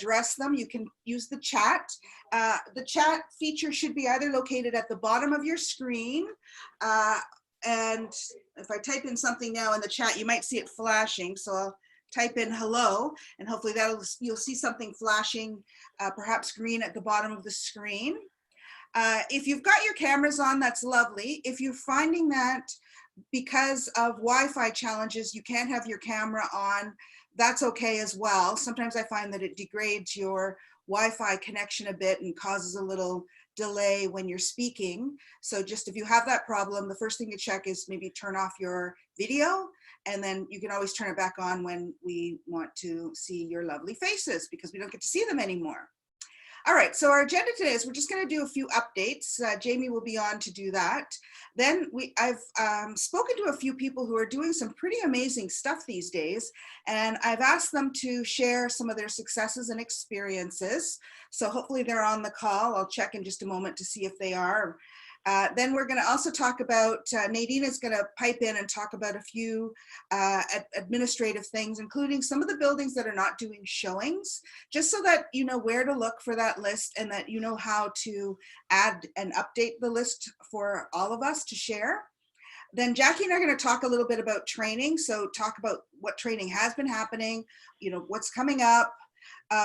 address them, you can use the chat. The chat feature should be either located at the bottom of your screen, and if I type in something now in the chat, you might see it flashing. So I'll type in hello, and hopefully you'll see something flashing, perhaps green at the bottom of the screen. If you've got your cameras on, that's lovely. If you're finding that because of Wi-Fi challenges, you can't have your camera on, that's okay as well. Sometimes I find that it degrades your Wi-Fi connection a bit and causes a little delay when you're speaking. So just if you have that problem, the first thing to check is maybe turn off your video, and then you can always turn it back on when we want to see your lovely faces, because we don't get to see them anymore. All right, so our agenda today is we're just going to do a few updates. Jamie will be on to do that. Then I've spoken to a few people who are doing some pretty amazing stuff these days, and I've asked them to share some of their successes and experiences. So hopefully they're on the call. I'll check in just a moment to see if they are. Then we're going to also talk about, Nadine is going to pipe in and talk about a few administrative things, including some of the buildings that are not doing showings, just so that you know where to look for that list and that you know how to add and update the list for all of us to share. Then Jackie and I are going to talk a little bit about training. So talk about what training has been happening, you know, what's coming up.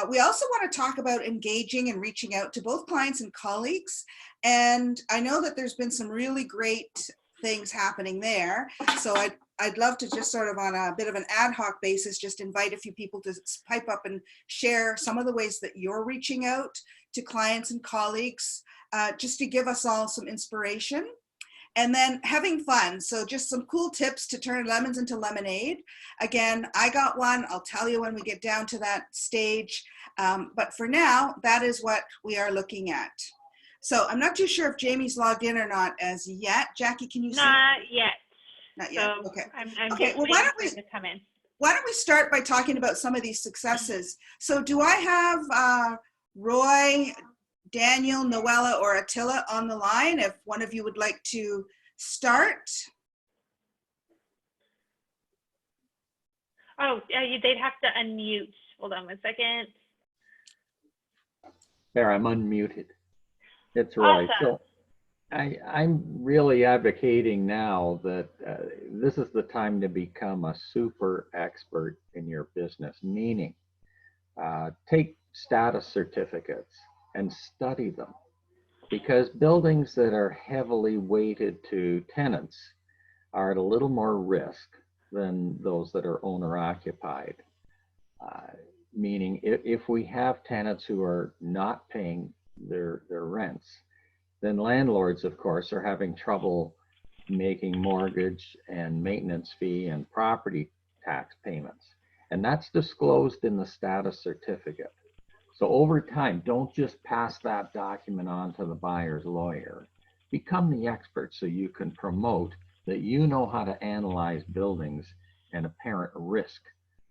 We also want to talk about engaging and reaching out to both clients and colleagues. And I know that there's been some really great things happening there. So I'd love to just sort of on a bit of an ad hoc basis, just invite a few people to pipe up and share some of the ways that you're reaching out to clients and colleagues, just to give us all some inspiration. And then having fun. So just some cool tips to turn lemons into lemonade. Again, I got one. I'll tell you when we get down to that stage. But for now, that is what we are looking at. So I'm not too sure if Jamie's logged in or not as yet. Jackie, can you see? Not yet. Not yet. So okay. I'm okay. just Well, waiting for it to come in. Why don't we start by talking about some of these successes? So do I have Roy, Daniel, Noella, or Attila on the line? If one of you would like to start. Oh, they'd have to unmute. Hold on one second. There, I'm unmuted. It's Roy. Awesome. So I'm really advocating now that this is the time to become a super expert in your business, meaning take status certificates and study them, because buildings that are heavily weighted to tenants are at a little more risk than those that are owner occupied. Meaning if we have tenants who are not paying their rents, then landlords, of course, are having trouble making mortgage and maintenance fee and property tax payments. And that's disclosed in the status certificate. So over time, don't just pass that document on to the buyer's lawyer. Become the expert so you can promote that you know how to analyze buildings and apparent risk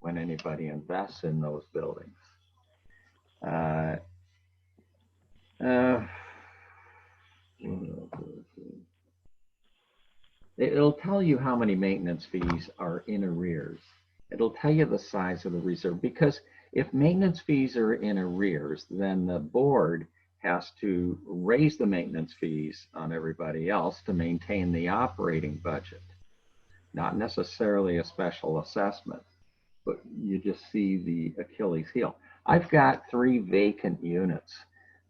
when anybody invests in those buildings. It'll tell you how many maintenance fees are in arrears. It'll tell you the size of the reserve, because if maintenance fees are in arrears, then the board has to raise the maintenance fees on everybody else to maintain the operating budget. Not necessarily a special assessment, but you just see the Achilles heel. I've got 3 vacant units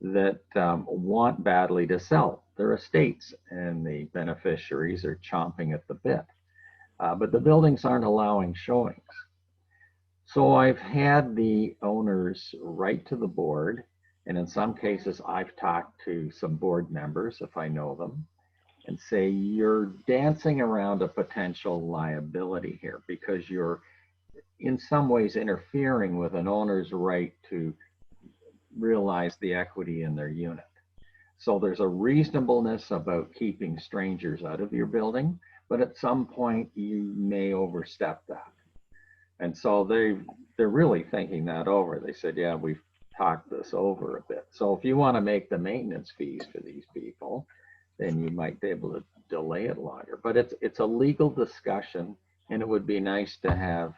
that want badly to sell their estates, and the beneficiaries are chomping at the bit. But the buildings aren't allowing showings. So I've had the owners write to the board, and in some cases I've talked to some board members, if I know them, and say, you're dancing around a potential liability here because you're in some ways interfering with an owner's right to realize the equity in their unit. So there's a reasonableness about keeping strangers out of your building, but at some point you may overstep that. And so they're really thinking that over. They said, yeah, we've talked this over a bit. So if you want to make the maintenance fees for these people, then you might be able to delay it longer. But it's a legal discussion, and it would be nice to have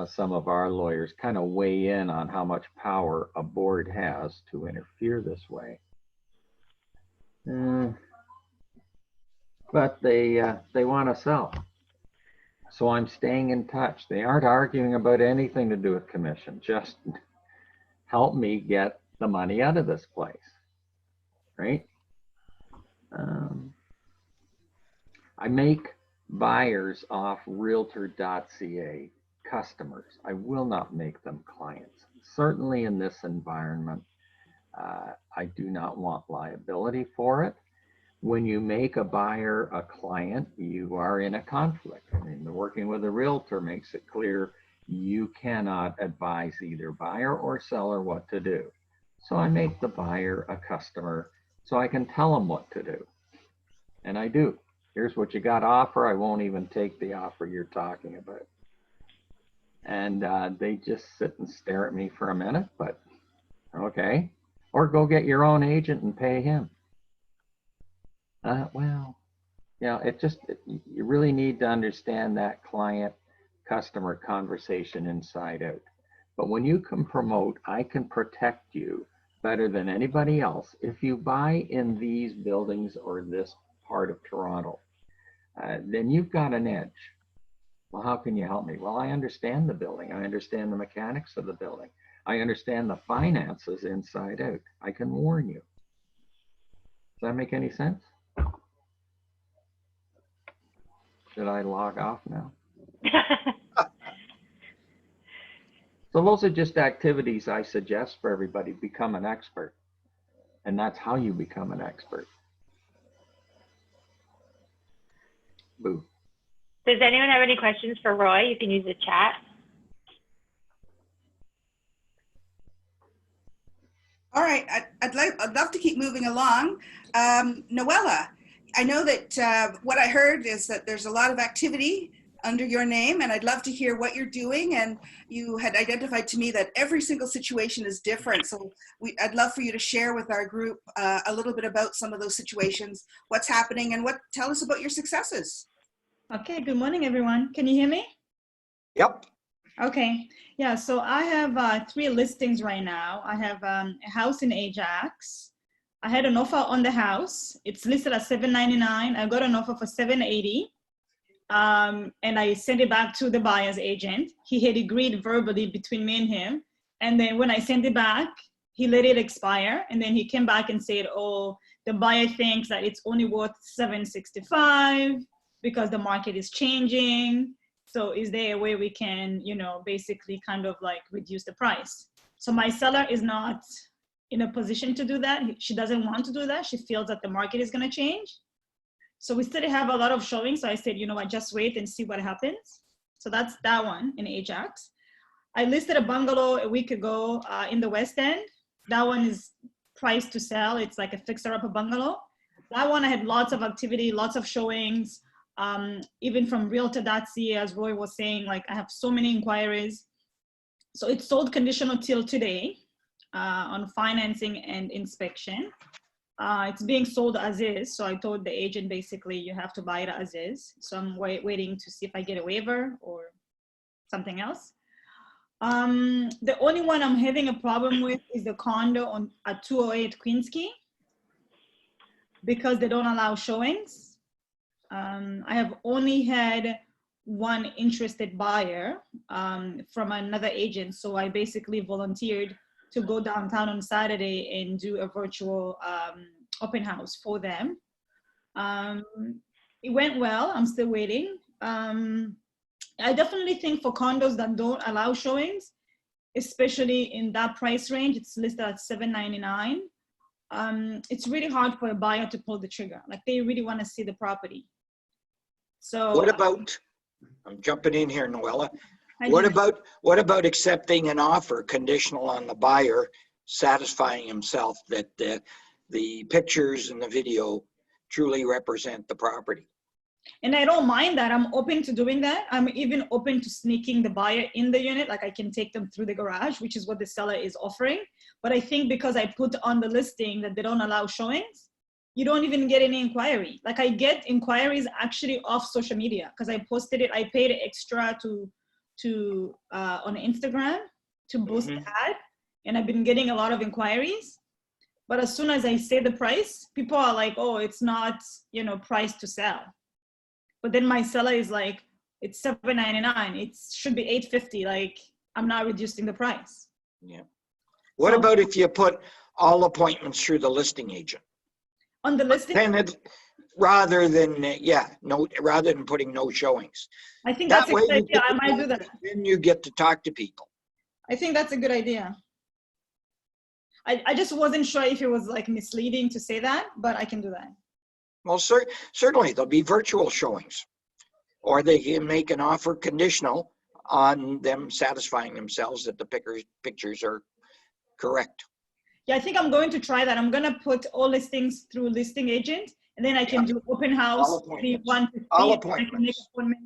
some of our lawyers kind of weigh in on how much power a board has to interfere this way. But they want to sell. So I'm staying in touch. They aren't arguing about anything to do with commission. Just help me get the money out of this place, right? I make buyers off realtor.ca customers. I will not make them clients. Certainly in this environment, I do not want liability for it. When you make a buyer a client, you are in a conflict. I mean, working with a realtor makes it clear you cannot advise either buyer or seller what to do. So I make the buyer a customer so I can tell them what to do. And I do. Here's what you got to offer. I won't even take the offer you're talking about. And they just sit and stare at me for a minute, but okay. Or go get your own agent and pay him. Well, you know, you really need to understand that client-customer conversation inside out. But when you can promote, I can protect you better than anybody else. If you buy in these buildings or this part of Toronto, then you've got an edge. Well, how can you help me? Well, I understand the building. I understand the mechanics of the building. I understand the finances inside out. I can warn you. Does that make any sense? Should I log off now? So those are just activities I suggest for everybody. Become an expert. And that's how you become an expert. Boo. Does anyone have any questions for Roy? You can use the chat. All right, I'd love to keep moving along. Noella, I know that what I heard is that there's a lot of activity under your name, and I'd love to hear what you're doing. And you had identified to me that every single situation is different. So I'd love for you to share with our group a little bit about some of those situations, what's happening, and tell us about your successes. Okay, good morning, everyone. Can you hear me? Yep. Okay, yeah, so I have 3 listings right now. I have a house in Ajax. I had an offer on the house. It's listed at $799. I got an offer for $780. And I sent it back to the buyer's agent. He had agreed verbally between me and him. And then when I sent it back, he let it expire. And then he came back and said, oh, the buyer thinks that it's only worth $765 because the market is changing. So is there a way we can, you know, basically kind of like reduce the price? So my seller is not in a position to do that. She doesn't want to do that. She feels that the market is going to change. So we still have a lot of showings. So I said, you know what, just wait and see what happens. So that's that one in Ajax. I listed a bungalow a week ago in the West End. That one is priced to sell. It's like a fixer-upper bungalow. That one I had lots of activity, lots of showings. Even from realtor.ca, as Roy was saying, like I have so many inquiries. So it's sold conditional till today on financing and inspection. It's being sold as is. So I told the agent, basically, you have to buy it as is. So I'm waiting to see if I get a waiver or something else. The only one I'm having a problem with is the condo at 208 Queensquay, because they don't allow showings. I have only had one interested buyer from another agent. So I basically volunteered to go downtown on Saturday and do a virtual open house for them. It went well. I'm still waiting. I definitely think for condos that don't allow showings, especially in that price range, it's listed at $799. It's really hard for a buyer to pull the trigger. Like they really want to see the property. So What about, I'm jumping in here, Noella. What about accepting an offer conditional on the buyer satisfying himself that the pictures and the video truly represent the property? And I don't mind that. I'm open to doing that. I'm even open to sneaking the buyer in the unit. Like I can take them through the garage, which is what the seller is offering. But I think because I put on the listing that they don't allow showings, you don't even get any inquiry. Like I get inquiries actually off social media because I posted it. I paid extra to to on Instagram to boost Mhm. the ad, and I've been getting a lot of inquiries. But as soon as I say the price, people are like, "Oh, it's not, priced to sell." But then my seller is like, "It's $7.99. It should be $8.50. Like, I'm not reducing the price." Yeah. What So- about if you put all appointments through the listing agent? On the listing, Then it, rather than putting no showings. I think That that's a way good you idea. I get, might do that. then you get to talk to people. I think that's a good idea. I just wasn't sure if it was like misleading to say that, but I can do that. Well, certainly there'll be virtual showings, or they can make an offer conditional on them satisfying themselves that the pictures are correct. Yeah, I think I'm going to try that. I'm going to put all listings through listing agent, and then I can do open house, All the appointments. 1 to 3. All I can make appointments. appointments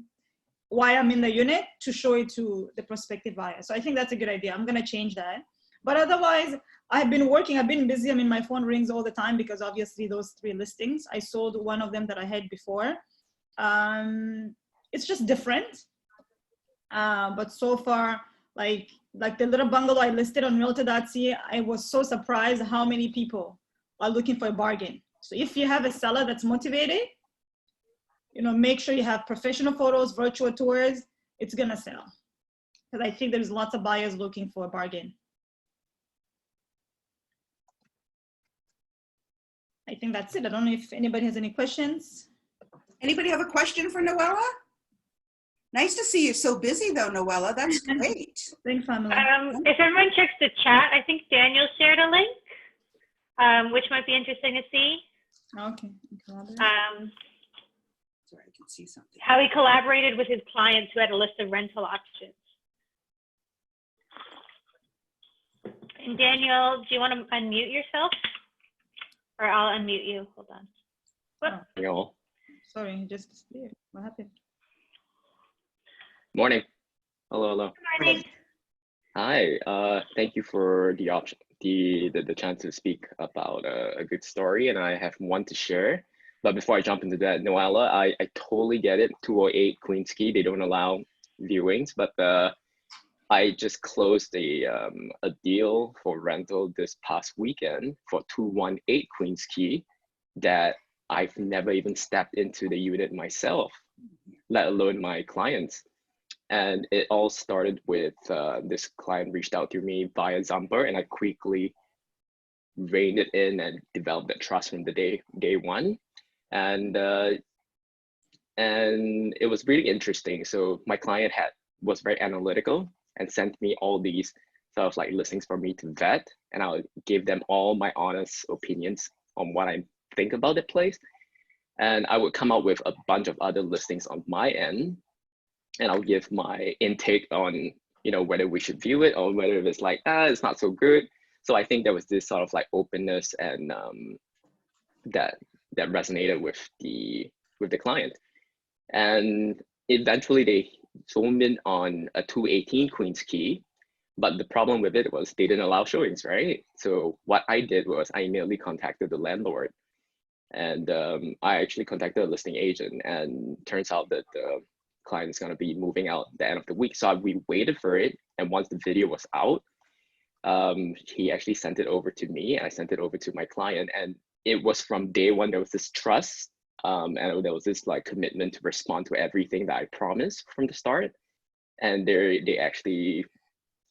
while I'm in the unit to show it to the prospective buyer. So I think that's a good idea. I'm going to change that. But otherwise, I've been busy. I mean, my phone rings all the time because obviously those 3 listings, I sold one of them that I had before. It's just different. But so far, like the little bungalow I listed on realtor.ca, I was so surprised how many people are looking for a bargain. So if you have a seller that's motivated, make sure you have professional photos, virtual tours, it's gonna sell. Because I think there's lots of buyers looking for a bargain. I think that's it. I don't know if anybody has any questions. Anybody have a question for Noella? Nice to see you so busy though, Noella. That's great. Thanks, family. If everyone checks the chat, I think Daniel shared a link, which might be interesting to see. Okay. Sorry, I can see something. How he collaborated with his clients who had a list of rental options. And Daniel, do you want to unmute yourself? Or I'll unmute you. Hold on. Whoops. Yo. Sorry, just disappeared. What happened? Morning. Hello, hello. Good morning. Hi. Thank you for the option, the chance to speak about a good story, and I have one to share. But before I jump into that, Noella, I totally get it. 208 Queens Quay, they don't allow viewings, but I just closed a deal for rental this past weekend for 218 Queens Quay that I've never even stepped into the unit myself, let alone my clients. And it all started with this client reached out to me via Zumper, and I quickly reined it in and developed that trust from the day one. And it was really interesting. So my client was very analytical and sent me all these sort of like listings for me to vet, and I'll give them all my honest opinions on what I think about the place. And I would come up with a bunch of other listings on my end, and I'll give my intake on, whether we should view it or whether it's like, it's not so good. So I think there was this sort of like openness and that resonated with the client. And eventually they zoomed in on a 218 Queens Quay, but the problem with it was they didn't allow showings, right? So what I did was I immediately contacted the landlord, and I actually contacted a listing agent, and turns out that the client is going to be moving out at the end of the week. So we waited for it, and once the video was out, he actually sent it over to me, and I sent it over to my client, and it was from day one, there was this trust, and there was this like commitment to respond to everything that I promised from the start. And they actually,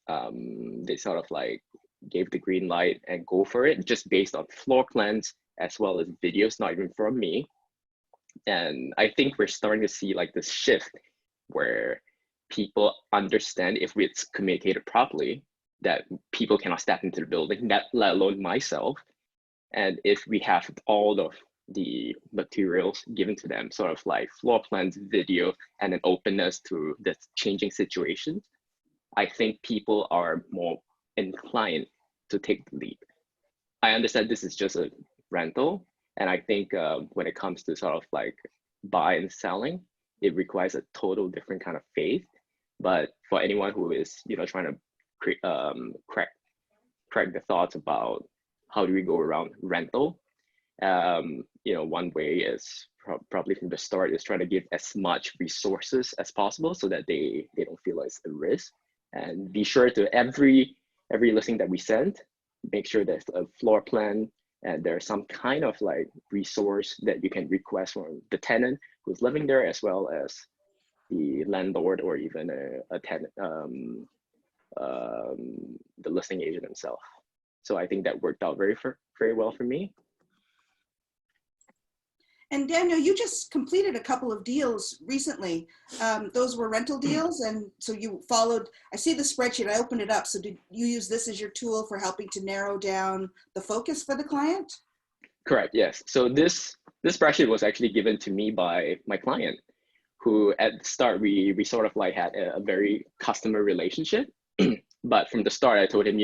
they sort of like gave the green light and go for it, just based on floor plans as well as videos, not even from me. And I think we're starting to see like this shift where people understand, if it's communicated properly, that people cannot step into the building, let alone myself. And if we have all of the materials given to them, sort of like floor plans, video, and an openness to the changing situations, I think people are more inclined to take the leap. I understand this is just a rental, and I think when it comes to sort of like buy and selling, it requires a total different kind of faith. But for anyone who is, trying to crack the thoughts about how do we go around rental, one way is probably from the start is try to give as much resources as possible so that they don't feel like it's a risk. And be sure to every listing that we send, make sure there's a floor plan and there's some kind of like resource that you can request from the tenant who's living there, as well as the landlord or even a tenant, the listing agent himself. So I think that worked out very well for me. And Daniel, you just completed a couple of deals recently. Those were rental deals, and so you followed, I see the spreadsheet, I opened it up. So did you use this as your tool for helping to narrow down the focus for the client? Correct, yes. So this spreadsheet was actually given to me by my client, who at the start, we sort of like had a very customer relationship. But from the start, I told him,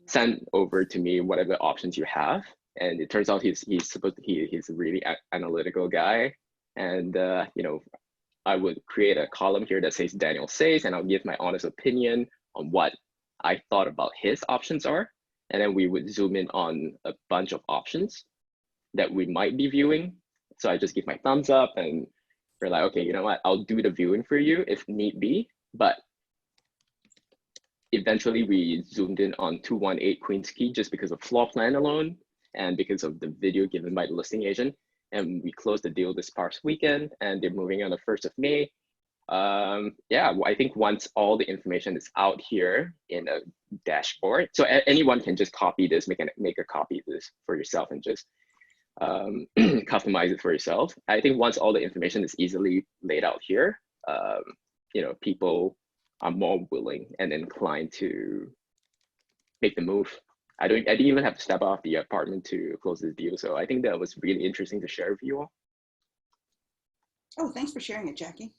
send over to me whatever options you have. And it turns out he's a really analytical guy. And, I would create a column here that says Daniel says, and I'll give my honest opinion on what I thought about his options are. And then we would zoom in on a bunch of options that we might be viewing. So I just give my thumbs up and we're like, okay, you know what, I'll do the viewing for you if need be. But eventually we zoomed in on 218 Queens Quay just because of floor plan alone and because of the video given by the listing agent. And we closed the deal this past weekend and they're moving on the 1st of May. I think once all the information is out here in a dashboard, so anyone can just copy this, make a copy of this for yourself and just customize it for yourself. I think once all the information is easily laid out here, people are more willing and inclined to make the move. I didn't even have to step off the apartment to close this deal. So I think that was really interesting to share with you all. Oh, thanks for sharing it, Jackie.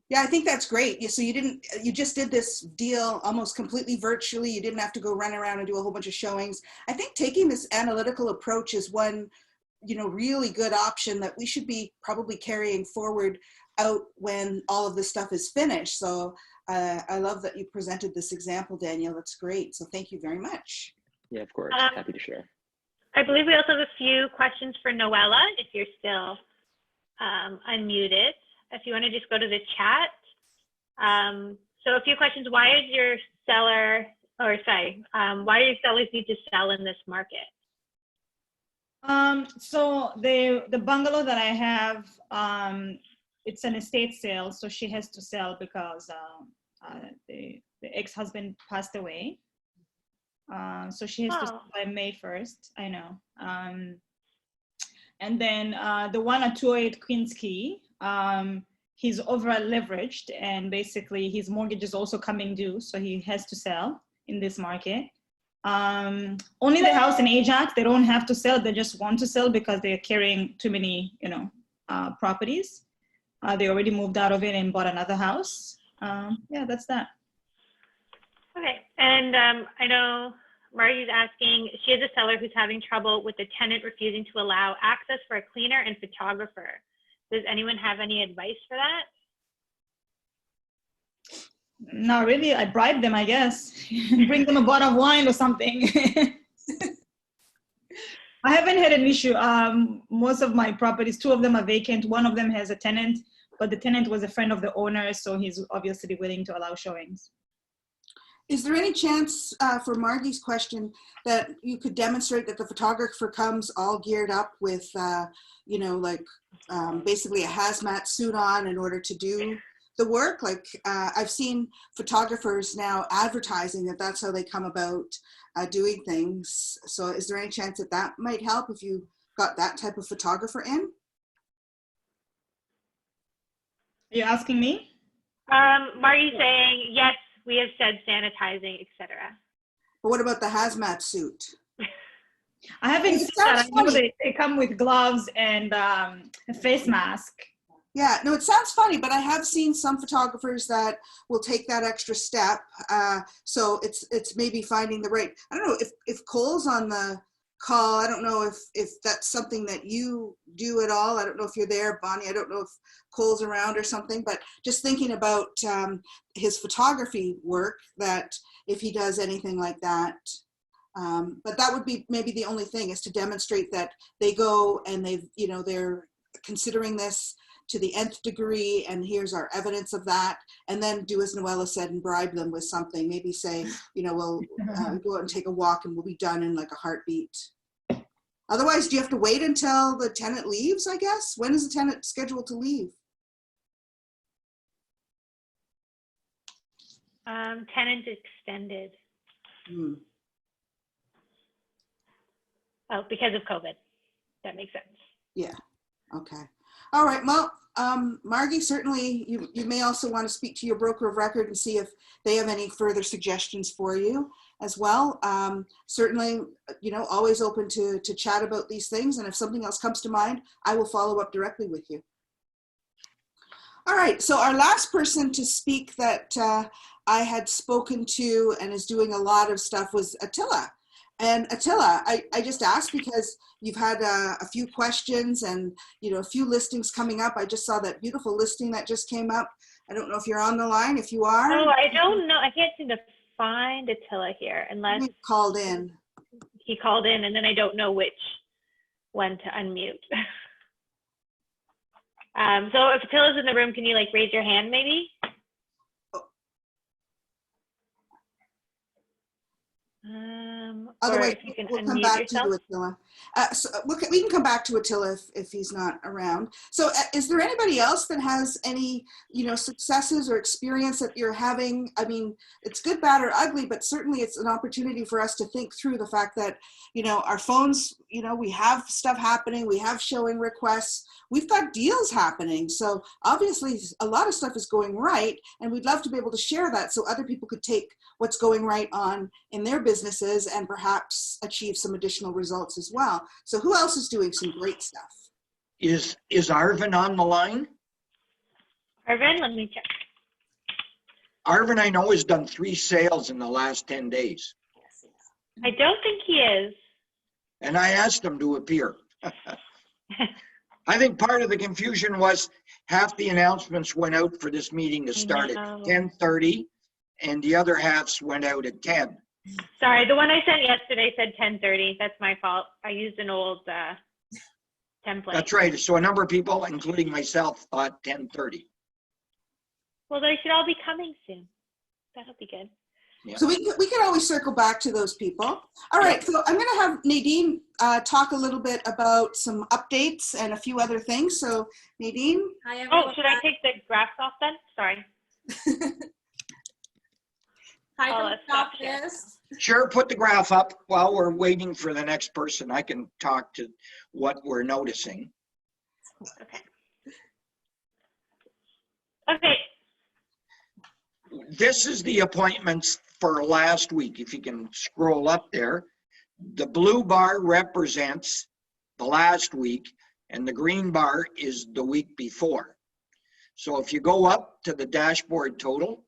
Yeah, I think that's great. So you just did this deal almost completely virtually. You didn't have to go run around and do a whole bunch of showings. I think taking this analytical approach is one, really good option that we should be probably carrying forward out when all of this stuff is finished. So I love that you presented this example, Daniel. That's great. So thank you very much. Yeah, of course. Happy to share. I believe we also have a few questions for Noella, if you're still unmuted. If you want to just go to the chat. So a few questions. Why do your sellers need to sell in this market? So the bungalow that I have, it's an estate sale, so she has to sell because the ex-husband passed away. So she has to sell by May 1st, I know. And then the one at 208 Queens Quay, he's over leveraged and basically his mortgage is also coming due, so he has to sell in this market. Only the house in Ajax, they don't have to sell, they just want to sell because they're carrying too many, properties. They already moved out of it and bought another house. Yeah, that's that. Okay, and I know Marty's asking, she has a seller who's having trouble with the tenant refusing to allow access for a cleaner and photographer. Does anyone have any advice for that? Not really. I bribe them, I guess. Bring them a bottle of wine or something. I haven't had an issue. Most of my properties, 2 of them are vacant. 1 of them has a tenant, but the tenant was a friend of the owner, so he's obviously willing to allow showings. Is there any chance for Margie's question that you could demonstrate that the photographer comes all geared up with, basically a hazmat suit on in order to do the work? Like I've seen photographers now advertising that that's how they come about doing things. So is there any chance that that might help if you got that type of photographer in? Are you asking me? Marty's saying, yes, we have said sanitizing, etc. But what about the hazmat suit? I haven't seen that. I know they come with gloves and a face mask. Yeah, no, it sounds funny, but I have seen some photographers that will take that extra step. So it's maybe finding the right, I don't know if Cole's on the call. I don't know if that's something that you do at all. I don't know if you're there, Bonnie. I don't know if Cole's around or something, but just thinking about his photography work, that if he does anything like that, But that would be maybe the only thing, is to demonstrate that they go and they're considering this to the nth degree, and here's our evidence of that. And then do as Noella said and bribe them with something. Maybe say, we'll go out and take a walk and we'll be done in like a heartbeat. Otherwise, do you have to wait until the tenant leaves, I guess? When is the tenant scheduled to leave? Tenant extended. Oh, because of COVID. That makes sense. Yeah. Okay. All right. Well, Margie, certainly you may also want to speak to your broker of record and see if they have any further suggestions for you as well. Certainly, always open to chat about these things. And if something else comes to mind, I will follow up directly with you. All right. So our last person to speak that I had spoken to and is doing a lot of stuff was Attila. And Attila, I just asked because you've had a few questions and, a few listings coming up. I just saw that beautiful listing that just came up. I don't know if you're on the line. If you are. Oh, I don't know. I can't seem to find Attila here unless he called in. He called in, and then I don't know which one to unmute. So if Attila's in the room, can you raise your hand maybe? Otherwise, or if you can we'll come unmute back yourself. to you, Attila. So we can come back to Attila if he's not around. So is there anybody else that has any, successes or experience that you're having? I mean, it's good, bad, or ugly, but certainly it's an opportunity for us to think through the fact that, our phones, we have stuff happening, we have showing requests, we've got deals happening. So obviously a lot of stuff is going right, and we'd love to be able to share that so other people could take what's going right on in their businesses and perhaps achieve some additional results as well. So who else is doing some great stuff? Is Arvin on the line? Arvin, let me check. Arvin, I know, has done 3 sales in the last 10 days. I don't think he is. And I asked him to appear. I think part of the confusion was half the announcements went out for this meeting to start at 10:30, and the other halves went out at 10. Sorry, the one I sent yesterday said 10:30. That's my fault. I used an old template. That's right. So a number of people, including myself, thought 10:30. Well, they should all be coming soon. That'll be good. Yeah. So we can always circle back to those people. All right, so I'm going to have Nadine talk a little bit about some updates and a few other things. So Nadine. Hi, everyone. Oh, should I take the graphs off then? Sorry. Hi from the office. Sure, put the graph up while we're waiting for the next person. I can talk to what we're noticing. Okay. Okay. This is the appointments for last week. If you can scroll up there, the blue bar represents the last week and the green bar is the week before. So if you go up to the dashboard total,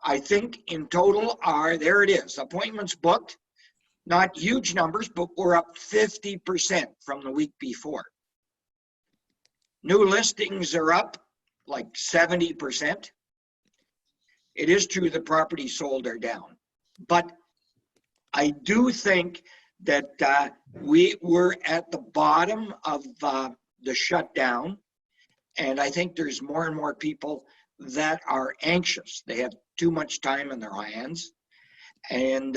I think in total there it is, appointments booked, not huge numbers, but we're up 50% from the week before. New listings are up like 70%. It is true the properties sold are down, but I do think that we were at the bottom of the shutdown, and I think there's more and more people that are anxious. They have too much time in their hands, and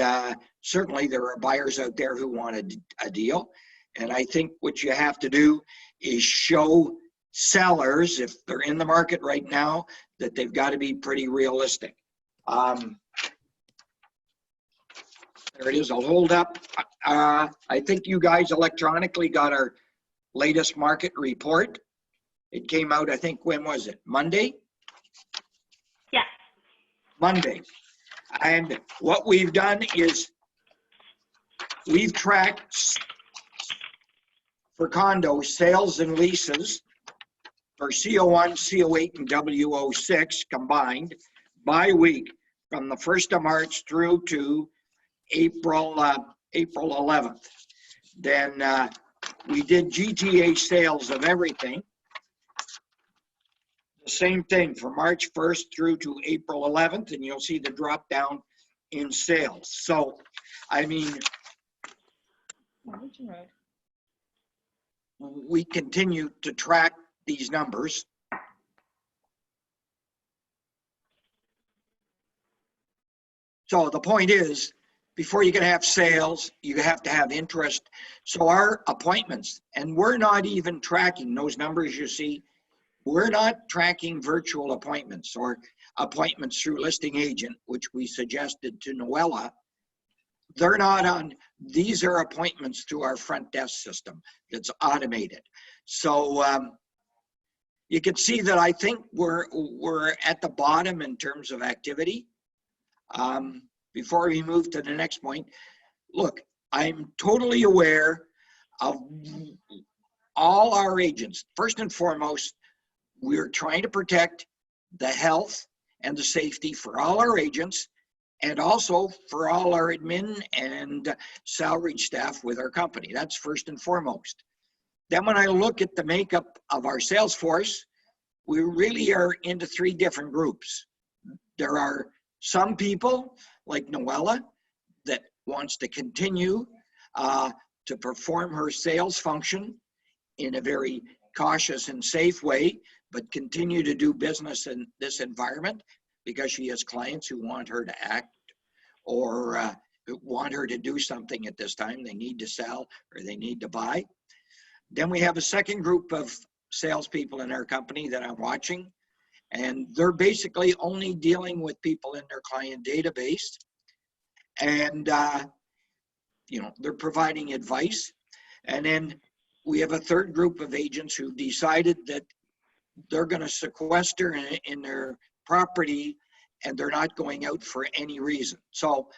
certainly there are buyers out there who want a deal, and I think what you have to do is show sellers, if they're in the market right now, that they've got to be pretty realistic. There it is, I'll hold up. I think you guys electronically got our latest market report. It came out, I think, when was it? Monday? Yeah. Monday. And what we've done is we've tracked for condos sales and leases for CO1, CO8, and W06 combined by week from the 1st of March through to April 11th. Then we did GTA sales of everything. The same thing from March 1st through to April 11th, and you'll see the drop down in sales. So, I mean, we continue to track these numbers. So the point is, before you can have sales, you have to have interest. So our appointments, and we're not even tracking those numbers you see, we're not tracking virtual appointments or appointments through listing agent, which we suggested to Noella. They're not on, these are appointments through our front desk system that's automated. So you can see that I think we're at the bottom in terms of activity. Before we move to the next point, look, I'm totally aware of all our agents. First and foremost, we're trying to protect the health and the safety for all our agents and also for all our admin and salaried staff with our company. That's first and foremost. Then when I look at the makeup of our sales force, we really are into three different groups. There are some people like Noella that wants to continue to perform her sales function in a very cautious and safe way, but continue to do business in this environment because she has clients who want her to act or want her to do something at this time. They need to sell or they need to buy. Then we have a second group of salespeople in our company that I'm watching, and they're basically only dealing with people in their client database. And, you know, they're providing advice. And then we have a third group of agents who've decided that they're going to sequester in their property and they're not going out for any reason. So,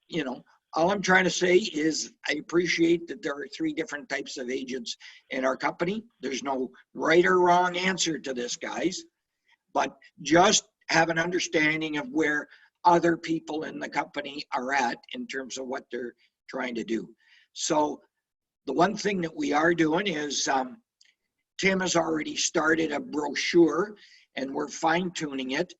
you know, all I'm trying to say is I appreciate that there are three different types of agents in our company. There's no right or wrong answer to this, guys, but just have an understanding of where other people in the company are at in terms of what they're trying to do. So the one thing that we are doing is Tim has already started a brochure and we're fine tuning it,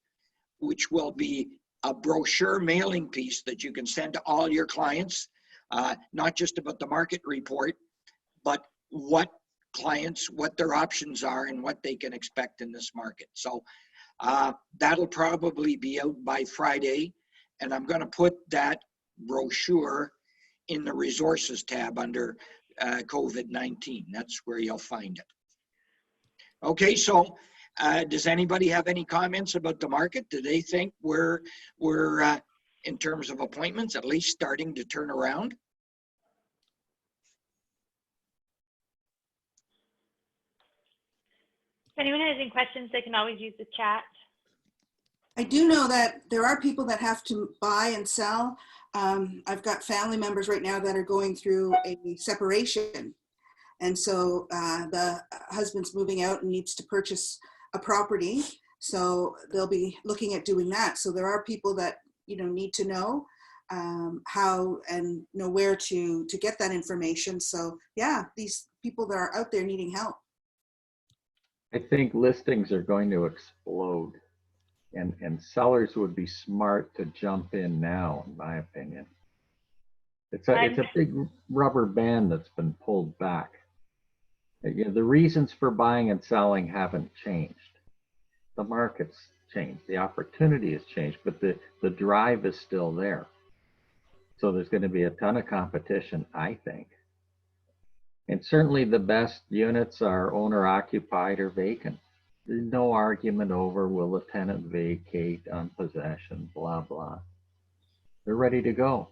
which will be a brochure mailing piece that you can send to all your clients, not just about the market report, but what clients, what their options are and what they can expect in this market. So that'll probably be out by Friday, and I'm going to put that brochure in the resources tab under COVID-19. That's where you'll find it. Okay, so does anybody have any comments about the market? Do they think we're in terms of appointments, at least starting to turn around? If anyone has any questions, they can always use the chat. I do know that there are people that have to buy and sell. I've got family members right now that are going through a separation. And so the husband's moving out and needs to purchase a property. So they'll be looking at doing that. So there are people that, you know, need to know how and know where to get that information. So yeah, these people that are out there needing help. I think listings are going to explode, and sellers would be smart to jump in now, in my opinion. It's a big rubber band that's been pulled back. You know, the reasons for buying and selling haven't changed. The market's changed, the opportunity has changed, but the drive is still there. So there's going to be a ton of competition, I think. And certainly the best units are owner occupied or vacant. There's no argument over will the tenant vacate on possession, blah, blah. They're ready to go.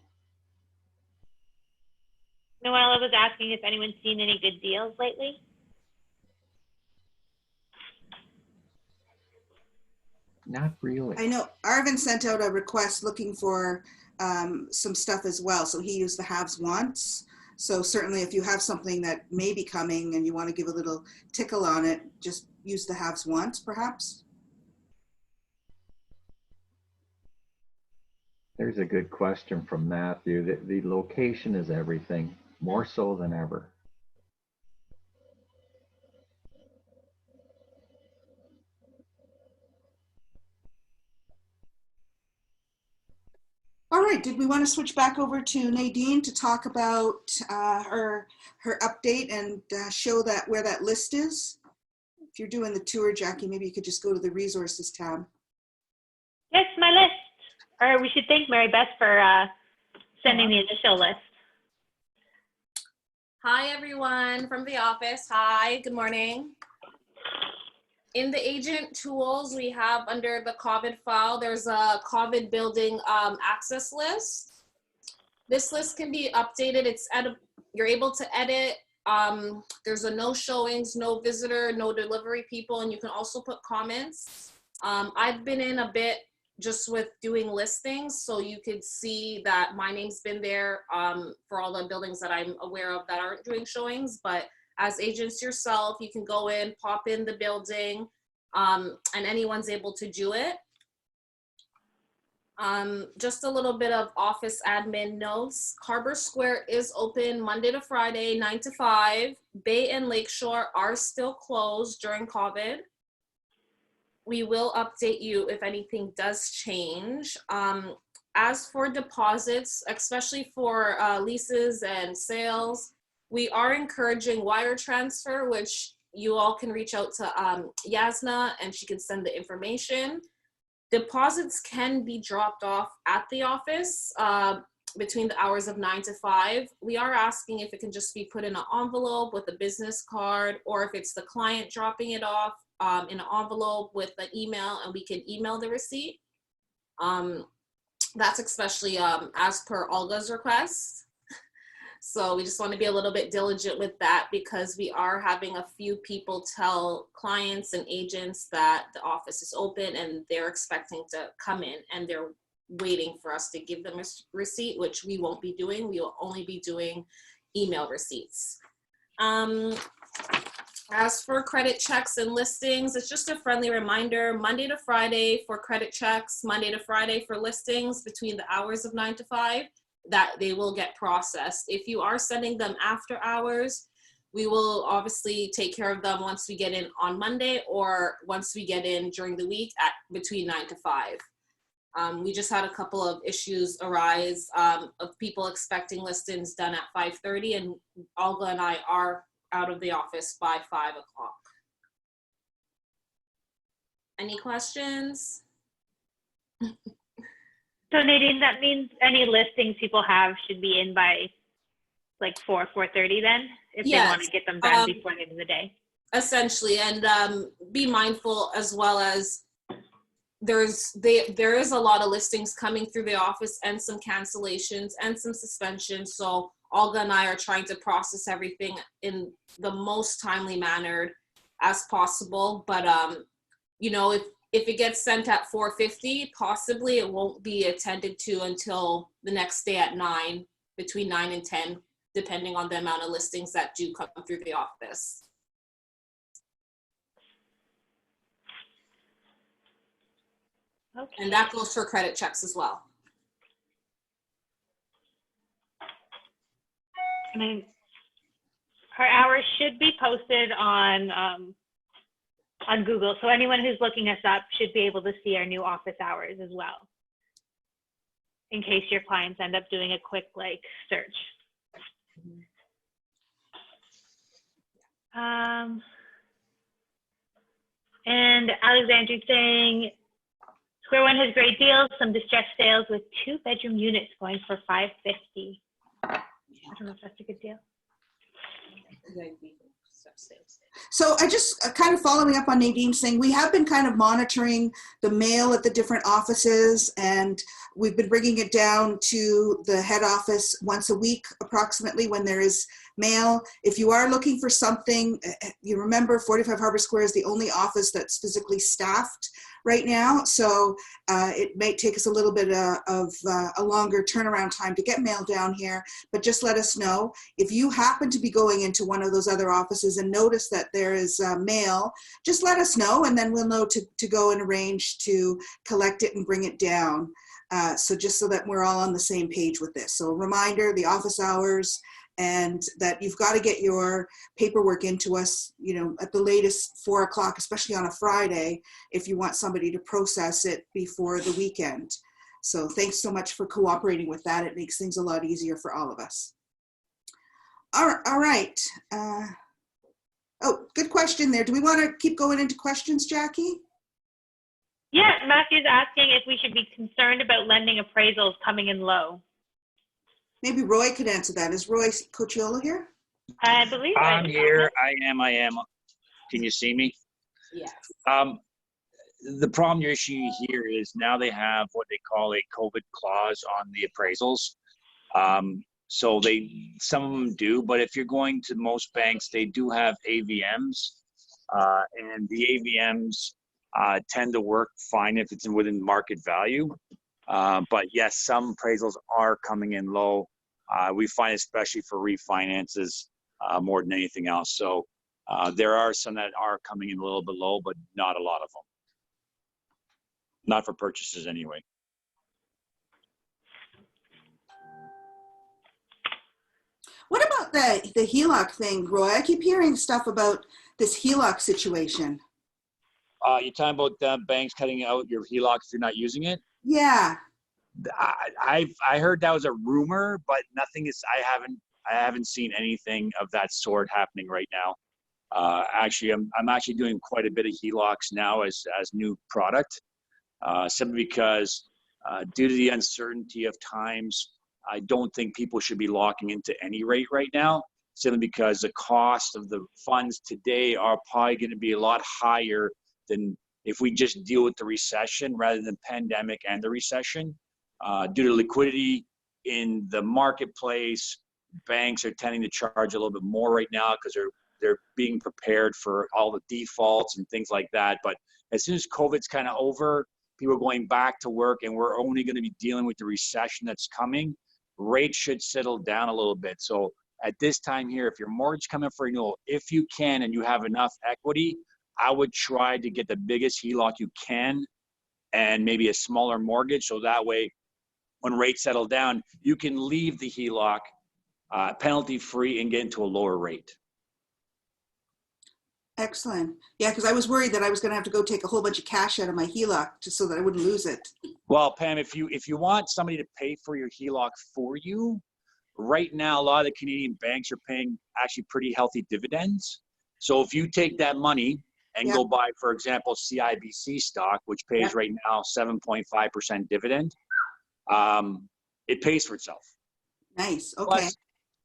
Noella was asking if anyone's seen any good deals lately. Not really. I know Arvin sent out a request looking for some stuff as well. So he used the haves wants. So certainly if you have something that may be coming and you want to give a little tickle on it, just use the haves wants perhaps. There's a good question from Matthew. The location is everything, more so than ever. All right, did we want to switch back over to Nadine to talk about her update and show that where that list is? If you're doing the tour, Jackie, maybe you could just go to the resources tab. Yes, my list. Or we should thank Mary Beth for sending the initial list. Hi, everyone from the office. Hi, good morning. In the agent tools, we have under the COVID file, there's a COVID building access list. This list can be updated. You're able to edit. There's a no showings, no visitor, no delivery people, and you can also put comments. I've been in a bit just with doing listings, so you could see that my name's been there for all the buildings that I'm aware of that aren't doing showings. But as agents yourself, you can go in, pop in the building, and anyone's able to do it. Just a little bit of office admin notes. Harbor Square is open Monday to Friday, 9 to 5. Bay and Lakeshore are still closed during COVID. We will update you if anything does change. As for deposits, especially for leases and sales, we are encouraging wire transfer, which you all can reach out to Yasna and she can send the information. Deposits can be dropped off at the office between the hours of 9 to 5. We are asking if it can just be put in an envelope with a business card, or if it's the client dropping it off in an envelope with an email, and we can email the receipt. That's especially as per Olga's request. So we just want to be a little bit diligent with that, because we are having a few people tell clients and agents that the office is open and they're expecting to come in, and they're waiting for us to give them a receipt, which we won't be doing. We will only be doing email receipts. As for credit checks and listings, it's just a friendly reminder, Monday to Friday for credit checks, Monday to Friday for listings between the hours of 9 to 5, that they will get processed. If you are sending them after hours, we will obviously take care of them once we get in on Monday, or once we get in during the week at between 9 to 5. We just had a couple of issues arise of people expecting listings done at 5:30, and Olga and I are out of the office by 5 o'clock. Any questions? So Nadine, that means any listings people have should be in by like 4:30 then, if they want to get them done before the end of the day. Essentially, and be mindful as well as there is a lot of listings coming through the office, and some cancellations and some suspensions. So Olga and I are trying to process everything in the most timely manner as possible. But you know, if it gets sent at 4:50, possibly it won't be attended to until the next day at 9, between 9 and 10, depending on the amount of listings that do come through the office. Okay. And that goes for credit checks as well. Our hours should be posted on Google, so anyone who's looking us up should be able to see our new office hours as well, in case your clients end up doing a quick search. And Alexandria's saying Square One has great deals, some distressed sales with 2-bedroom units going for $550. I don't know if that's a good deal. So I just kind of following up on Nadine's thing, we have been kind of monitoring the mail at the different offices, and we've been bringing it down to the head office once a week approximately when there is mail. If you are looking for something, you remember 45 Harbor Square is the only office that's physically staffed right now. So it may take us a little bit of a longer turnaround time to get mail down here, but just let us know. If you happen to be going into one of those other offices and notice that there is mail, just let us know, and then we'll know to go and arrange to collect it and bring it down. So just so that we're all on the same page with this. So a reminder, the office hours, and that you've got to get your paperwork into us, you know, at the latest 4 o'clock, especially on a Friday, if you want somebody to process it before the weekend. So thanks so much for cooperating with that. It makes things a lot easier for all of us. All right. Oh, good question there. Do we want to keep going into questions, Jackie? Yeah, Matthew's asking if we should be concerned about lending appraisals coming in low. Maybe Roy could answer that. Is Roy Cochiolo here? I believe I'm here. I am. Can you see me? Yes. The problem you're issue here is now they have what they call a COVID clause on the appraisals. So some of them do, but if you're going to most banks, they do have AVMs, and the AVMs tend to work fine if it's within market value. But yes, some appraisals are coming in low. We find especially for refinances more than anything else. So there are some that are coming in a little bit low, but not a lot of them. Not for purchases anyway. What about the HELOC thing, Roy? I keep hearing stuff about this HELOC situation. You're talking about banks cutting out your HELOC if you're not using it? Yeah. I heard that was a rumor, but nothing is. I haven't seen anything of that sort happening right now. Actually, I'm actually doing quite a bit of HELOCs now as new product, simply because due to the uncertainty of times, I don't think people should be locking into any rate right now, simply because the cost of the funds today are probably going to be a lot higher than if we just deal with the recession rather than pandemic and the recession. Due to liquidity in the marketplace, banks are tending to charge a little bit more right now because they're being prepared for all the defaults and things like that. But as soon as COVID's kind of over, people are going back to work and we're only going to be dealing with the recession that's coming, rates should settle down a little bit. So at this time here, if your mortgage coming for renewal, if you can and you have enough equity, I would try to get the biggest HELOC you can and maybe a smaller mortgage. So that way, when rates settle down, you can leave the HELOC penalty free and get into a lower rate. Excellent. Yeah, because I was worried that I was going to have to go take a whole bunch of cash out of my HELOC just so that I wouldn't lose it. Well, Pam, if you want somebody to pay for your HELOC for you, right now, a lot of the Canadian banks are paying actually pretty healthy dividends. So if you take that money and go buy, for example, CIBC stock, which pays right now 7.5% dividend, it pays for itself. Nice. Okay. Plus,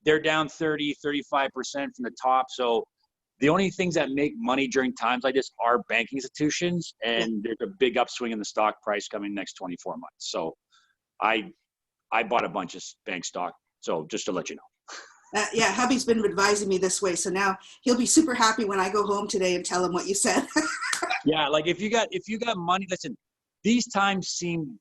they're down 30, 35% from the top. So the only things that make money during times like this are banking institutions, and there's a big upswing in the stock price coming next 24 months. So I bought a bunch of bank stock. So just to let you know. Yeah, hubby's been advising me this way. So now he'll be super happy when I go home today and tell him what you said. Yeah, like if you got money, listen, these times seem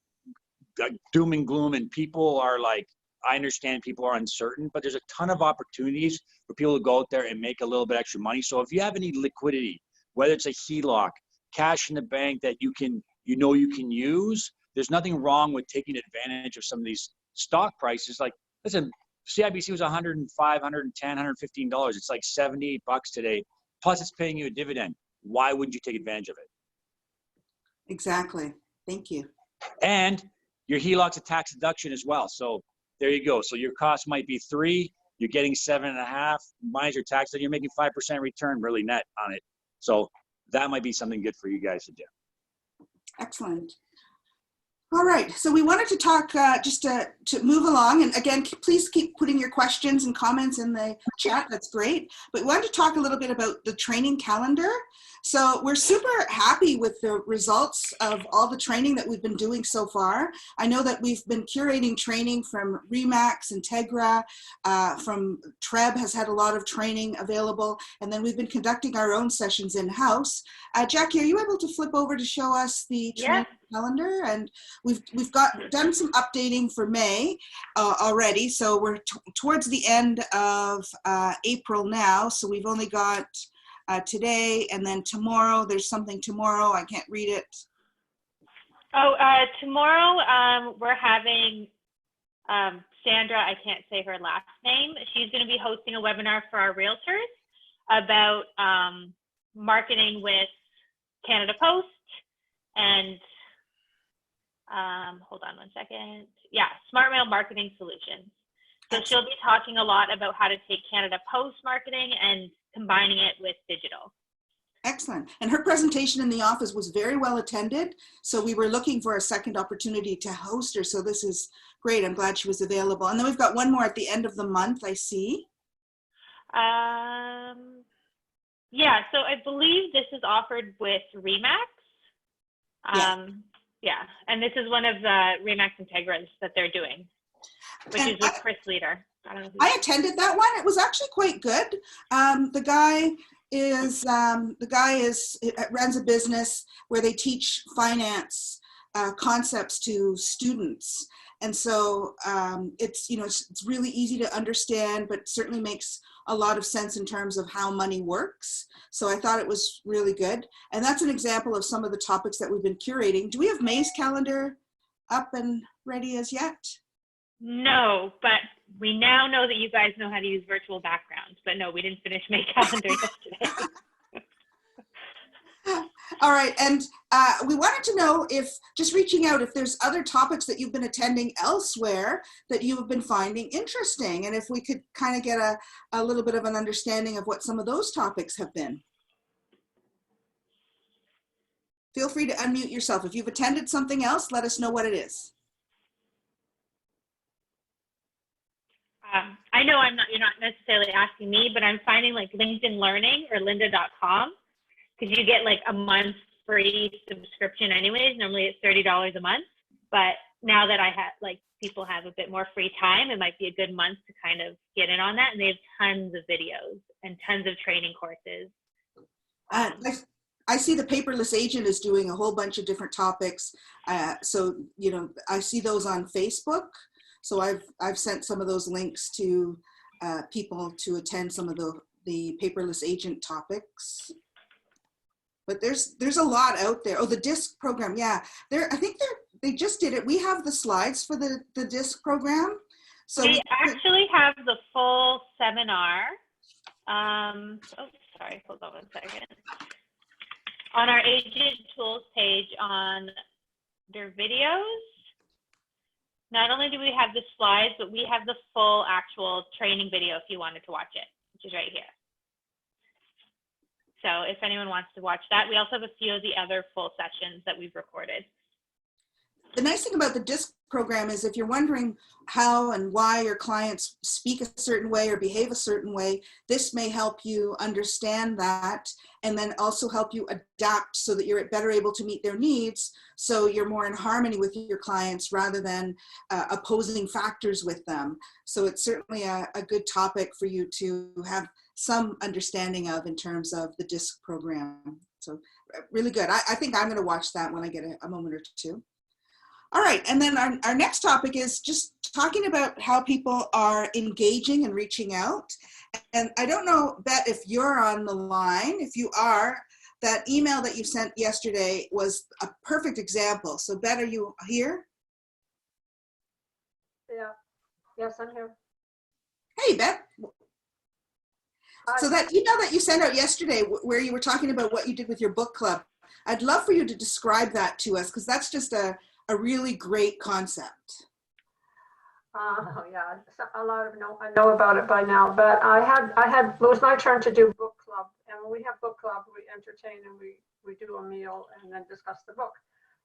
doom and gloom, and people are like, I understand people are uncertain, but there's a ton of opportunities for people to go out there and make a little bit extra money. So if you have any liquidity, whether it's a HELOC, cash in the bank that you can use, there's nothing wrong with taking advantage of some of these stock prices. Like, listen, CIBC was $105, $110, $115. It's like $78 today. Plus it's paying you a dividend. Why wouldn't you take advantage of it? Exactly. Thank you. And your HELOC's a tax deduction as well. So there you go. So your cost might be 3, you're getting 7.5, minus your tax, then you're making 5% return really net on it. So that might be something good for you guys to do. Excellent. All right, so we wanted to talk just to move along, and again, please keep putting your questions and comments in the chat. That's great. But we wanted to talk a little bit about the training calendar. So we're super happy with the results of all the training that we've been doing so far. I know that we've been curating training from Remax, Integra, from Treb has had a lot of training available, and then we've been conducting our own sessions in-house. Jackie, are you able to flip over to show us the training calendar? And we've done some updating for May already, so we're towards the end of April now, so we've only got today and then tomorrow. There's something tomorrow, I can't read it. Tomorrow we're having Sandra, I can't say her last name, she's going to be hosting a webinar for our realtors about marketing with Canada Post and hold on one second. Yeah, Smart Mail Marketing Solutions. So she'll be talking a lot about how to take Canada Post marketing and combining it with digital. Excellent. And her presentation in the office was very well attended. So we were looking for a second opportunity to host her. So this is great. I'm glad she was available. And then we've got one more at the end of the month, I see. Yeah, so I believe this is offered with Remax. Yeah, and this is one of the Remax Integras that they're doing, which is with Chris Leader. I attended that one. It was actually quite good. The guy runs a business where they teach finance concepts to students. And so it's really easy to understand, but certainly makes a lot of sense in terms of how money works. So I thought it was really good. And that's an example of some of the topics that we've been curating. Do we have May's calendar up and ready as yet? No, but we now know that you guys know how to use virtual backgrounds. But no, we didn't finish May calendar yesterday. All right, and we wanted to know if, just reaching out, if there's other topics that you've been attending elsewhere that you have been finding interesting, and if we could kind of get a little bit of an understanding of what some of those topics have been. Feel free to unmute yourself. If you've attended something else, let us know what it is. I know you're not necessarily asking me, but I'm finding like LinkedIn Learning or lynda.com, because you get like a month free subscription anyways. Normally it's $30 a month, but now that I have, like, people have a bit more free time, it might be a good month to kind of get in on that. And they have tons of videos and tons of training courses. I see the Paperless Agent is doing a whole bunch of different topics. So, I see those on Facebook. So I've sent some of those links to people to attend some of the Paperless Agent topics. But there's a lot out there. Oh, the DISC program, yeah. I think they just did it. We have the slides for the DISC program. So we actually have the full seminar. Oh, sorry, hold on one second. On our Agent Tools page on their videos, not only do we have the slides, but we have the full actual training video if you wanted to watch it, which is right here. So if anyone wants to watch that, we also have a few of the other full sessions that we've recorded. The nice thing about the DISC program is if you're wondering how and why your clients speak a certain way or behave a certain way, this may help you understand that, and then also help you adapt so that you're better able to meet their needs, so you're more in harmony with your clients rather than opposing factors with them. So it's certainly a good topic for you to have some understanding of in terms of the DISC program. So really good. I think I'm going to watch that when I get a moment or two. All right, and then our next topic is just talking about how people are engaging and reaching out. And I don't know, Bet, if you're on the line. If you are, that email that you sent yesterday was a perfect example. So Bet, are you here? Yeah, yes, I'm here. Hey, Bet. So that email that you sent out yesterday where you were talking about what you did with your book club, I'd love for you to describe that to us, because that's just a really great concept. Yeah, a lot of I know about it by now, but it was my turn to do book club, and when we have book club, we entertain and we do a meal and then discuss the book.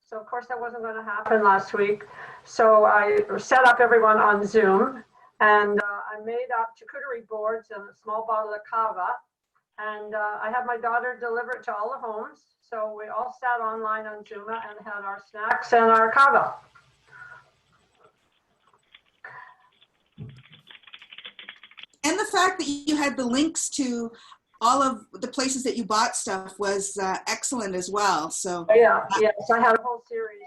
So of course that wasn't going to happen last week. So I set up everyone on Zoom, and I made up charcuterie boards and a small bottle of cava, and I had my daughter deliver it to all the homes. So we all sat online on Zoom and had our snacks and our cava. And the fact that you had the links to all of the places that you bought stuff was excellent as well. So yeah, yes, I had a whole series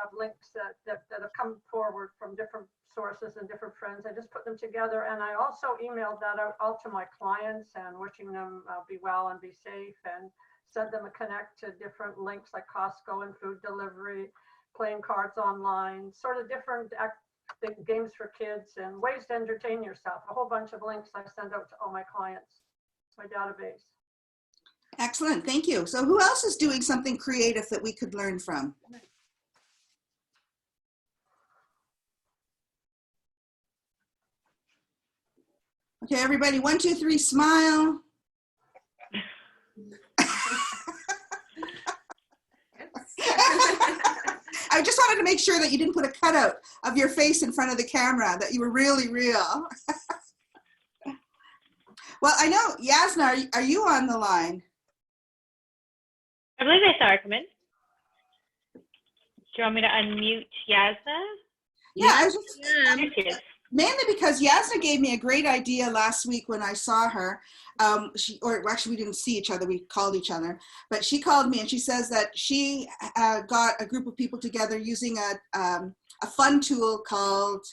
of links that have come forward from different sources and different friends. I just put them together, and I also emailed that out all to my clients and wishing them be well and be safe, and sent them a connect to different links like Costco and food delivery, playing cards online, sort of different games for kids and ways to entertain yourself. A whole bunch of links I send out to all my clients, my database. Excellent, thank you. So who else is doing something creative that we could learn from? Okay, everybody, 1, 2, 3, smile. I just wanted to make sure that you didn't put a cutout of your face in front of the camera, that you were really real. Well, I know, Yasna, are you on the line? I believe I saw her come in. Do you want me to unmute Yasna? Yeah, I was just, There she is. mainly because Yasna gave me a great idea last week when I saw her. Or actually, we didn't see each other, we called each other. But she called me and she says that she got a group of people together using a fun tool called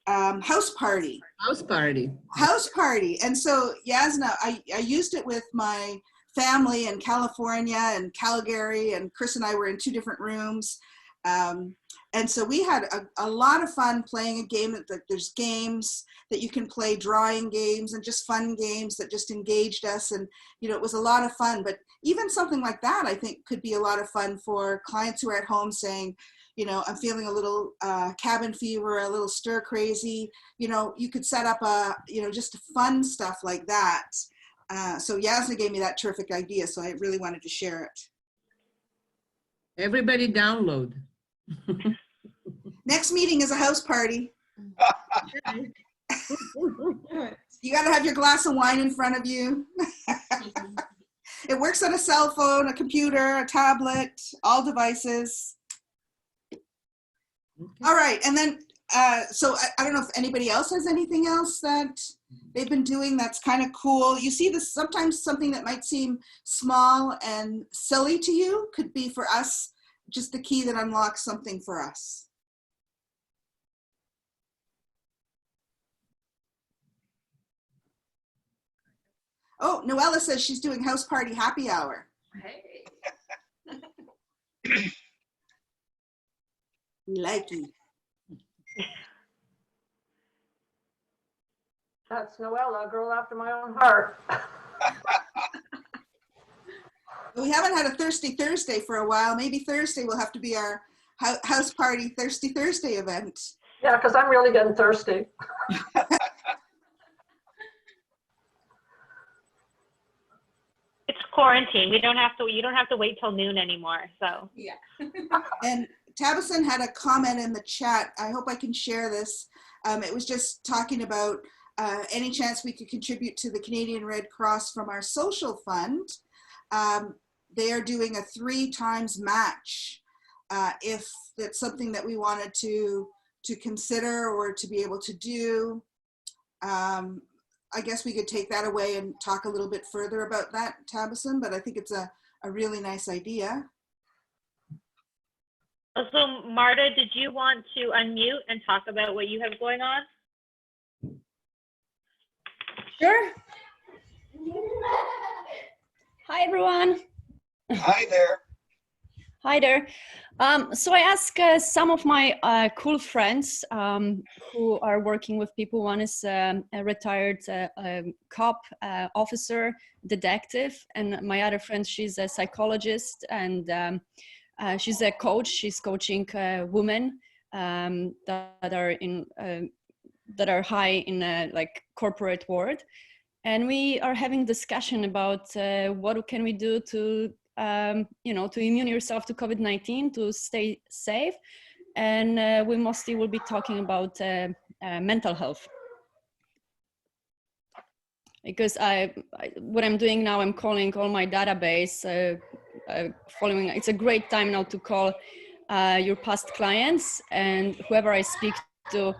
House Party. House party. House Party. And so, Yasna, I used it with my family in California and Calgary, and Chris and I were in 2 different rooms. And so we had a lot of fun playing a game. That there's games that you can play, drawing games and just fun games that just engaged us. And, you know, it was a lot of fun. But even something like that, I think, could be a lot of fun for clients who are at home saying, you know, I'm feeling a little cabin fever, a little stir crazy. You know, you could set up just fun stuff like that. So Yasna gave me that terrific idea. So I really wanted to share it. Everybody download. Next meeting is a house party. You got to have your glass of wine in front of you. It works on a cell phone, a computer, a tablet, all devices. Okay. All right. And then, so I don't know if anybody else has anything else that they've been doing that's kind of cool. You see this, sometimes something that might seem small and silly to you could be for us just the key that unlocks something for us. Oh, Noella says she's doing house party happy hour. Hey. We like you. That's Noella, a girl after my own heart. We haven't had a Thirsty Thursday for a while. Maybe Thursday will have to be our house party Thirsty Thursday event. Yeah, because I'm really getting thirsty. It's quarantine. You don't have to wait till noon anymore. So Yeah. And Tabison had a comment in the chat. I hope I can share this. It was just talking about any chance we could contribute to the Canadian Red Cross from our social fund. They are doing a 3 times match. If that's something that we wanted to consider or to be able to do, I guess we could take that away and talk a little bit further about that, Tabison, but I think it's a really nice idea. also, Marta, did you want to unmute and talk about what you have going on? Sure. Hi, everyone. Hi there. Hi there. So I asked some of my cool friends who are working with people. One is a retired cop, officer, detective, and my other friend, she's a psychologist, and she's a coach. She's coaching women that are high in like corporate world, and we are having discussion about what can we do to to immune yourself to COVID-19, to stay safe. And we mostly will be talking about mental health. Because what I'm doing now, I'm calling all my database, following, it's a great time now to call your past clients and whoever I speak to.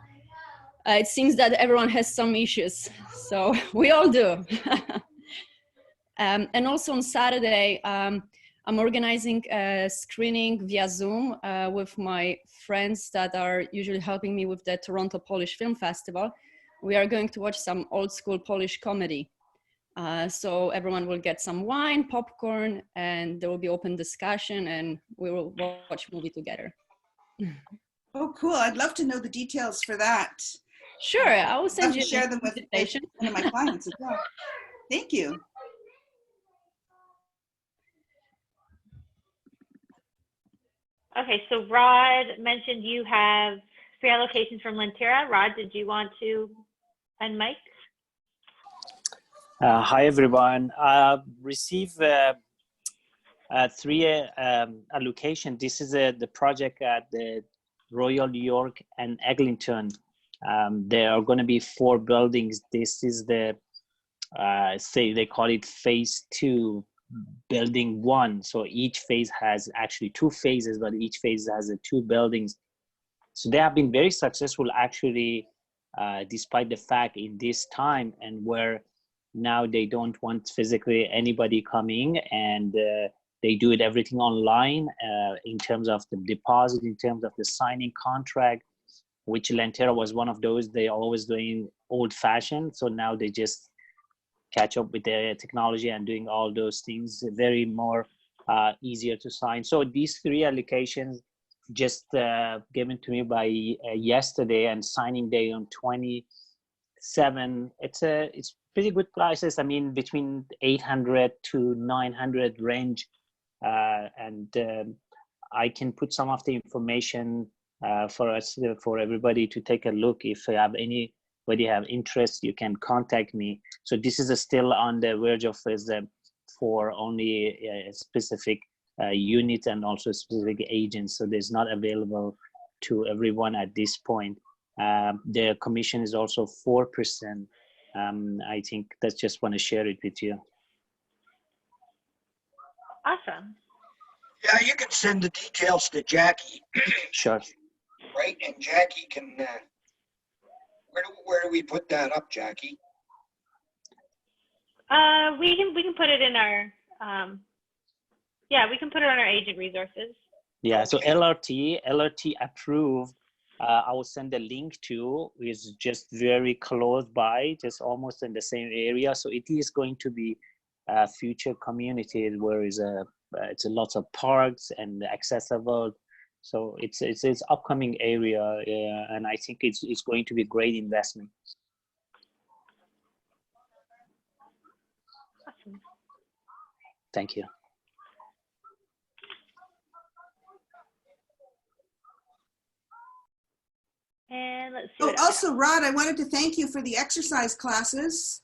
It seems that everyone has some issues, so we all do. And also on Saturday, I'm organizing a screening via Zoom with my friends that are usually helping me with the Toronto Polish Film Festival. We are going to watch some old school Polish comedy. So everyone will get some wine, popcorn, and there will be open discussion, and we will watch a movie together. Oh, cool. I'd love to know the details for that. Sure, I will send you share them with one of my clients as well. Thank you. Okay, so Rod mentioned you have 3 allocations from Lentera. Rod, did you want to unmic? Hi, everyone. I received 3 allocation. This is the project at the Royal York and Eglinton. There are going to be 4 buildings. This is the, say they call it phase 2, building 1. So each phase has actually 2 phases, but each phase has 2 buildings. So they have been very successful actually, despite the fact in this time and where now they don't want physically anybody coming, and they do it everything online in terms of the deposit, in terms of the signing contract, which Lentera was one of those. They always doing old fashioned. So now they just catch up with the technology and doing all those things very more easier to sign. So these 3 allocations just given to me by yesterday, and signing day on 27. It's pretty good prices. I mean, between 800 to 900 range, and I can put some of the information for everybody to take a look. If you have anybody have interest, you can contact me. So this is still on the verge of for only a specific unit and also specific agents. So there's not available to everyone at this point. The commission is also 4%. I think that's just want to share it with you. Awesome. Yeah, you can send the details to Jackie. Sure. Right, and Jackie can, where do we put that up, Jackie? We can put it in our, yeah, we can put it on our agent resources. Yeah, so LRT approved. I will send the link to, is just very close by, just almost in the same area. So it is going to be a future community where it's lots of parks and accessible. So it's upcoming area, and I think it's going to be a great investment. Awesome. Thank you. And let's see. Oh, what else. also, Rod, I wanted to thank you for the exercise classes.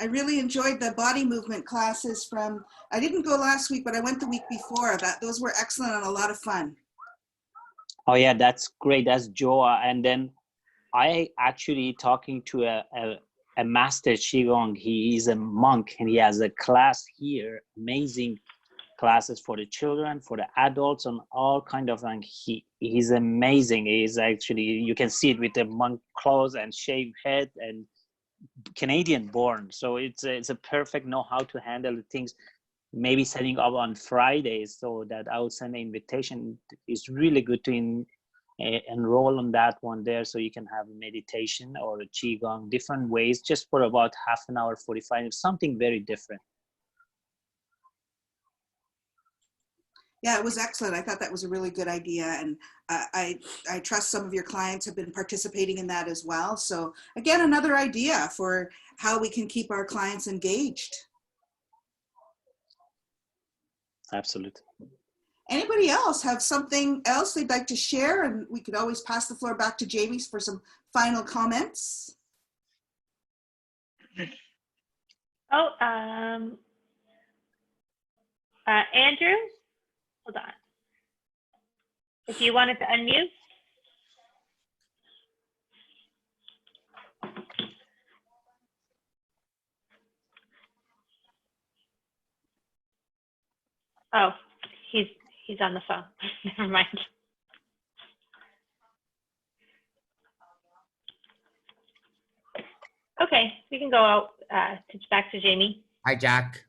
I really enjoyed the body movement classes from, I didn't go last week, but I went the week before. Those were excellent and a lot of fun. Oh yeah, that's great. That's Joa. And then I actually talking to a master Qigong. He is a monk and he has a class here, amazing classes for the children, for the adults, and all kind of, and he's amazing. He's actually, you can see it with the monk clothes and shaved head and Canadian born. So it's a perfect know how to handle the things. Maybe setting up on Fridays so that I would send an invitation. Is really good to enroll on that one there, so you can have a meditation or a Qigong, different ways, just for about half an hour, 45 minutes, something very different. Yeah, it was excellent. I thought that was a really good idea. And I trust some of your clients have been participating in that as well. So again, another idea for how we can keep our clients engaged. Absolutely. Anybody else have something else they'd like to share? And we could always pass the floor back to Jamie for some final comments. Oh, Andrew, hold on. If you wanted to unmute. Oh, he's on the phone. Never mind. Okay, we can go out back to Jamie. Hi, Jack.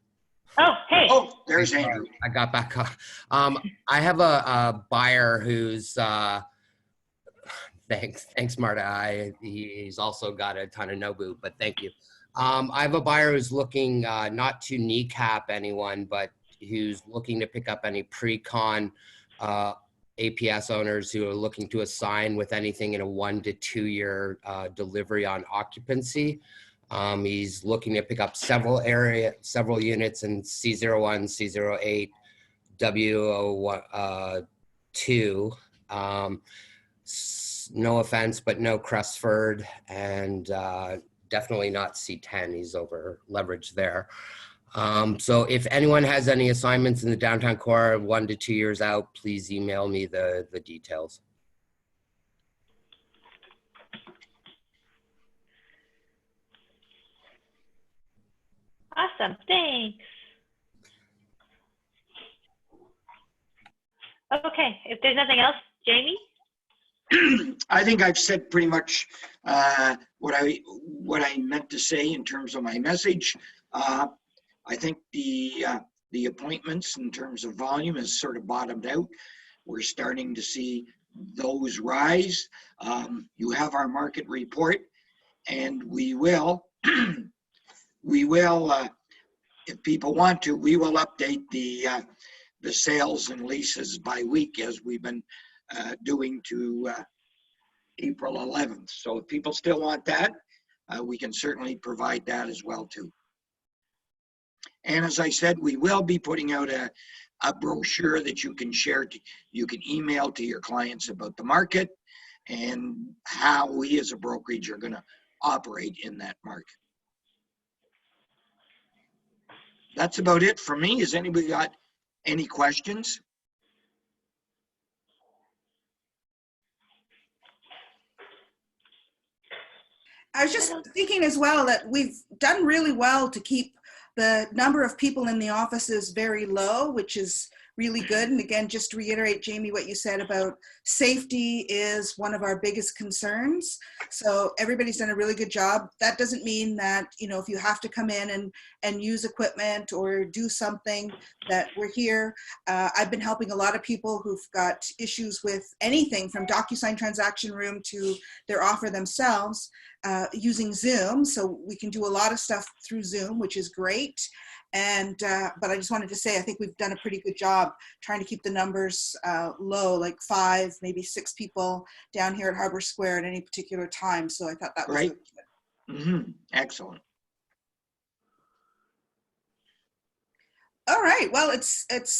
Oh, hey. Oh, there's Andrew. I got back on. I have a buyer who's thanks Marta. He's also got a ton of Nobu, but thank you. I have a buyer who's looking not to kneecap anyone, but who's looking to pick up any pre-con APS owners who are looking to assign with anything in a 1 to 2 year delivery on occupancy. He's looking to pick up several units in C01, C08, W02. No offense, but no Crestford and definitely not C10. He's over leveraged there. So if anyone has any assignments in the downtown core 1 to 2 years out, please email me the details. Awesome, thanks. Okay, if there's nothing else, Jamie? I think I've said pretty much what I meant to say in terms of my message. I think the appointments in terms of volume has sort of bottomed out. We're starting to see those rise. You have our market report, and we will, if people want to, we will update the sales and leases by week as we've been doing to April 11th. So if people still want that, we can certainly provide that as well too. And as I said, we will be putting out a brochure that you can share, you can email to your clients about the market and how we as a brokerage are going to operate in that market. That's about it for me. Has anybody got any questions? I was just thinking as well that we've done really well to keep the number of people in the offices very low, which is really good. And again, just to reiterate, Jamie, what you said about safety is one of our biggest concerns. So everybody's done a really good job. That doesn't mean that, you know, if you have to come in and use equipment or do something, that we're here. I've been helping a lot of people who've got issues with anything from DocuSign transaction room to their offer themselves using Zoom. So we can do a lot of stuff through Zoom, which is great. And but I just wanted to say, I think we've done a pretty good job trying to keep the numbers low, like 5, maybe 6 people down here at Harbor Square at any particular time. So I thought that was right. Good. Mm-hmm. Excellent. All right, well,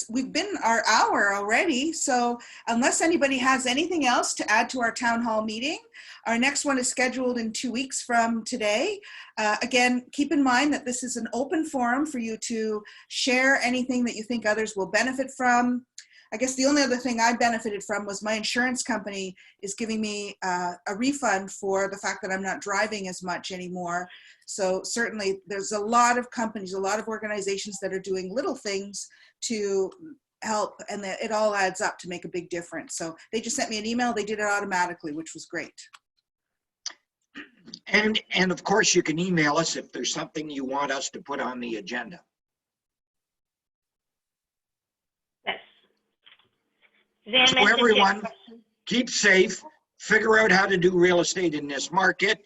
we've been our hour already. So unless anybody has anything else to add to our town hall meeting, our next one is scheduled in 2 weeks from today. Again, keep in mind that this is an open forum for you to share anything that you think others will benefit from. I guess the only other thing I benefited from was my insurance company is giving me a refund for the fact that I'm not driving as much anymore. So certainly there's a lot of companies, a lot of organizations that are doing little things to help, and that it all adds up to make a big difference. So they just sent me an email, they did it automatically, which was great. And of course you can email us if there's something you want us to put on the agenda. Yes. So everyone, keep safe, figure out how to do real estate in this market,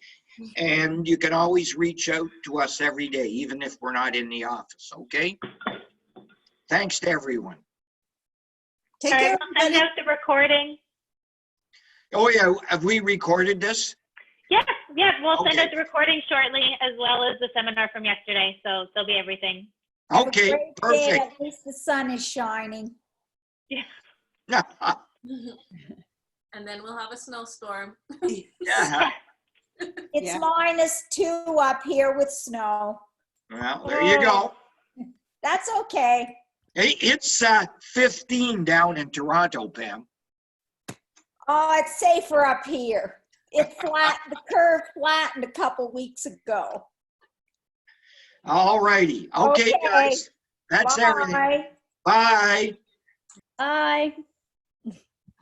and you can always reach out to us every day, even if we're not in the office, okay? Thanks to everyone. Take care, send out the recording. Oh yeah, have we recorded this? Yeah, we'll send Okay. out the recording shortly, as well as the seminar from yesterday, so there'll be everything. Have a Okay, great day. perfect. At least the sun is shining. Yeah. And then we'll have a snowstorm. Yeah. It's Yeah. -2 up here with snow. Well, there you go. That's okay. Hey, it's 15 down in Toronto, Pam. Oh, it's safer up here. It the curve flattened a couple weeks ago. All righty. Okay, guys. That's everything. Bye. Bye. Bye.